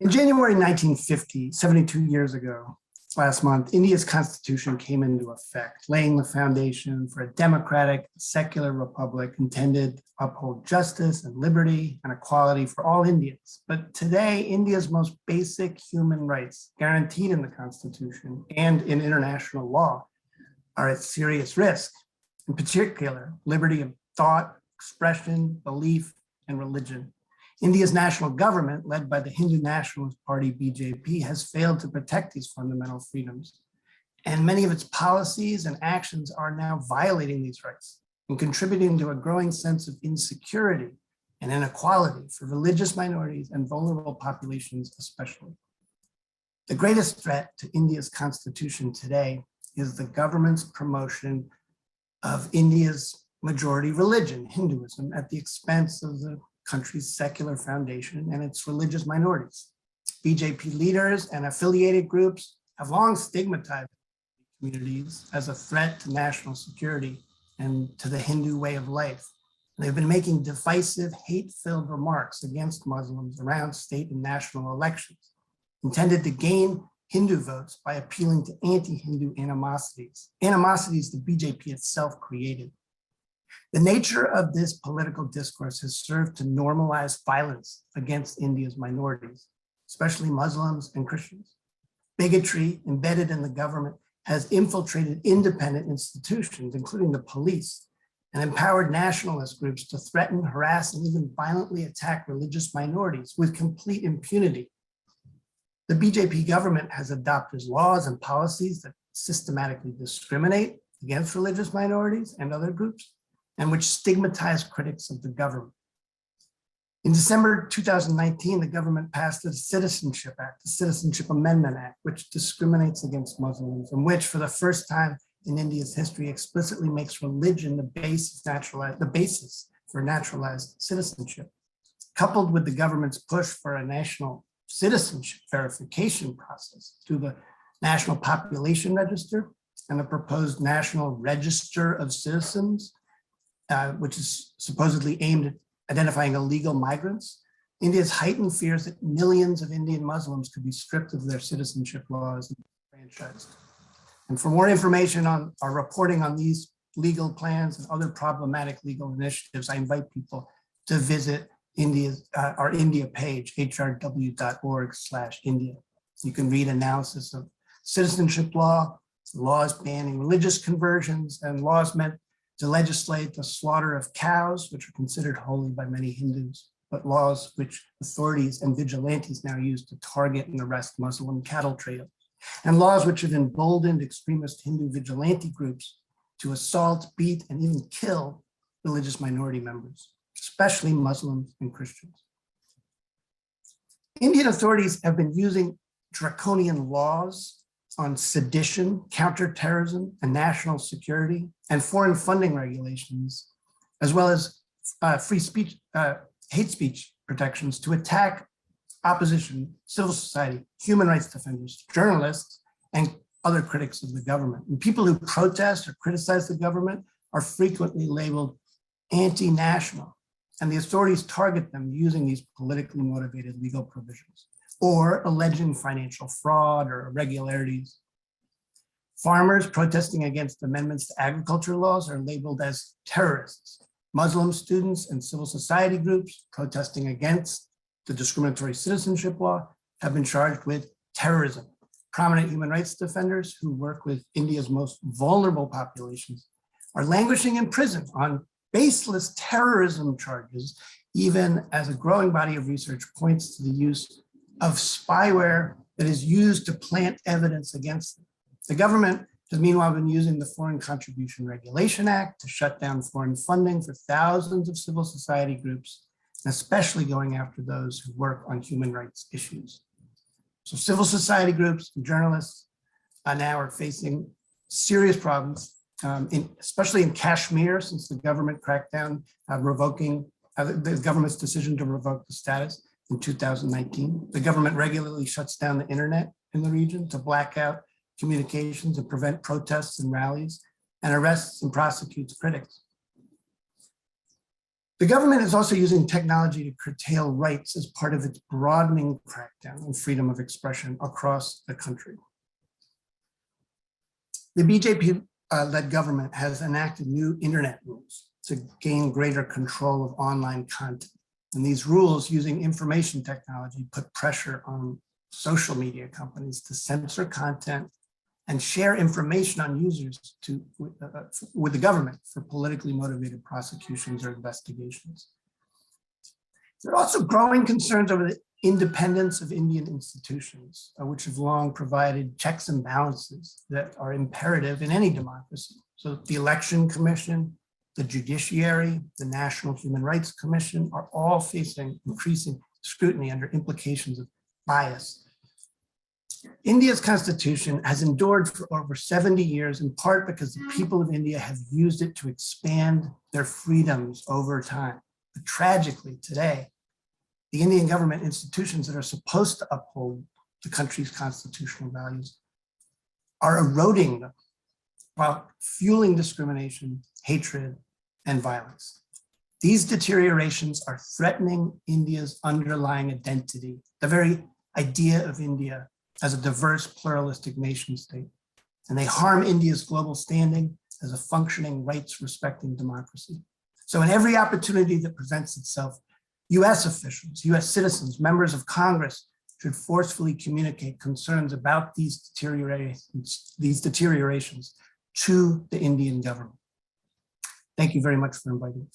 In January 1950, 72 years ago, last month, India's constitution came into effect, laying the foundation for a democratic, secular republic intended to uphold justice and liberty and equality for all Indians. But today, India's most basic human rights, guaranteed in the constitution and in international law, are at serious risk. In particular, liberty of thought, expression, belief, and religion. India's national government, led by the Hindu Nationalist Party, BJP, has failed to protect these fundamental freedoms. And many of its policies and actions are now violating these rights and contributing to a growing sense of insecurity and inequality for religious minorities and vulnerable populations especially. The greatest threat to India's constitution today is the government's promotion of India's majority religion, Hinduism, at the expense of the country's secular foundation and its religious minorities. BJP leaders and affiliated groups have long stigmatized communities as a threat to national security and to the Hindu way of life. They've been making divisive, hate-filled remarks against Muslims around state and national elections, intended to gain Hindu votes by appealing to anti-Hindu animosities the BJP itself created. The nature of this political discourse has served to normalize violence against India's minorities, especially Muslims and Christians. Bigotry embedded in the government has infiltrated independent institutions, including the police, and empowered nationalist groups to threaten, harass, and even violently attack religious minorities with complete impunity. The BJP government has adopted laws and policies that systematically discriminate against religious minorities and other groups, and which stigmatize critics of the government. In December 2019, the government passed the Citizenship Act, the Citizenship Amendment Act, which discriminates against Muslims and which, for the first time in India's history, explicitly makes religion the basis for naturalized citizenship. Coupled with the government's push for a national citizenship verification process through the National Population Register and the proposed National Register of Citizens, which is supposedly aimed at identifying illegal migrants, India's heightened fears that millions of Indian Muslims could be stripped of their citizenship laws and franchised. And for more information on our reporting on these legal plans and other problematic legal initiatives, I invite people to visit our India page, hrw.org/India. You can read analysis of citizenship law, laws banning religious conversions, and laws meant to legislate the slaughter of cows, which are considered holy by many Hindus, but laws which authorities and vigilantes now use to target and arrest Muslim cattle traders, and laws which have emboldened extremist Hindu vigilante groups to assault, beat, and even kill religious minority members, especially Muslims and Christians. Indian authorities have been using draconian laws on sedition, counterterrorism, and national security, and foreign funding regulations, as well as free speech, hate speech protections to attack opposition, civil society, human rights defenders, journalists, and other critics of the government. And people who protest or criticize the government are frequently labeled anti-national, and the authorities target them using these politically motivated legal provisions, or alleging financial fraud or irregularities. Farmers protesting against amendments to agriculture laws are labeled as terrorists. Muslim students and civil society groups protesting against the discriminatory citizenship law have been charged with terrorism. Prominent human rights defenders who work with India's most vulnerable populations are languishing in prison on baseless terrorism charges, even as a growing body of research points to the use of spyware that is used to plant evidence against them. The government has meanwhile been using the Foreign Contribution Regulation Act to shut down foreign funding for thousands of civil society groups, and especially going after those who work on human rights issues. So civil society groups and journalists now are facing serious problems, especially in Kashmir, since the government cracked down revoking the government's decision to revoke the status in 2019. The government regularly shuts down the internet in the region to black out communications and prevent protests and rallies, and arrests and prosecutes critics. The government is also using technology to curtail rights as part of its broadening crackdown on freedom of expression across the country. The BJP-led government has enacted new internet rules to gain greater control of online content. And these rules, using information technology, put pressure on social media companies to censor content and share information on users with the government for politically motivated prosecutions or investigations. There are also growing concerns over the independence of Indian institutions, which have long provided checks and balances that are imperative in any democracy. So the Election Commission, the judiciary, the National Human Rights Commission are all facing increasing scrutiny under implications of bias. India's constitution has endured for over 70 years, in part because the people of India have used it to expand their freedoms over time. But tragically, today, the Indian government institutions that are supposed to uphold the country's constitutional values are eroding them while fueling discrimination, hatred, and violence. These deteriorations are threatening India's underlying identity, the very idea of India as a diverse, pluralistic nation state. And they harm India's global standing as a functioning, rights-respecting democracy. So in every opportunity that presents itself, US officials, US citizens, members of Congress should forcefully communicate concerns about these deteriorations to the Indian government. Thank you very much for inviting me.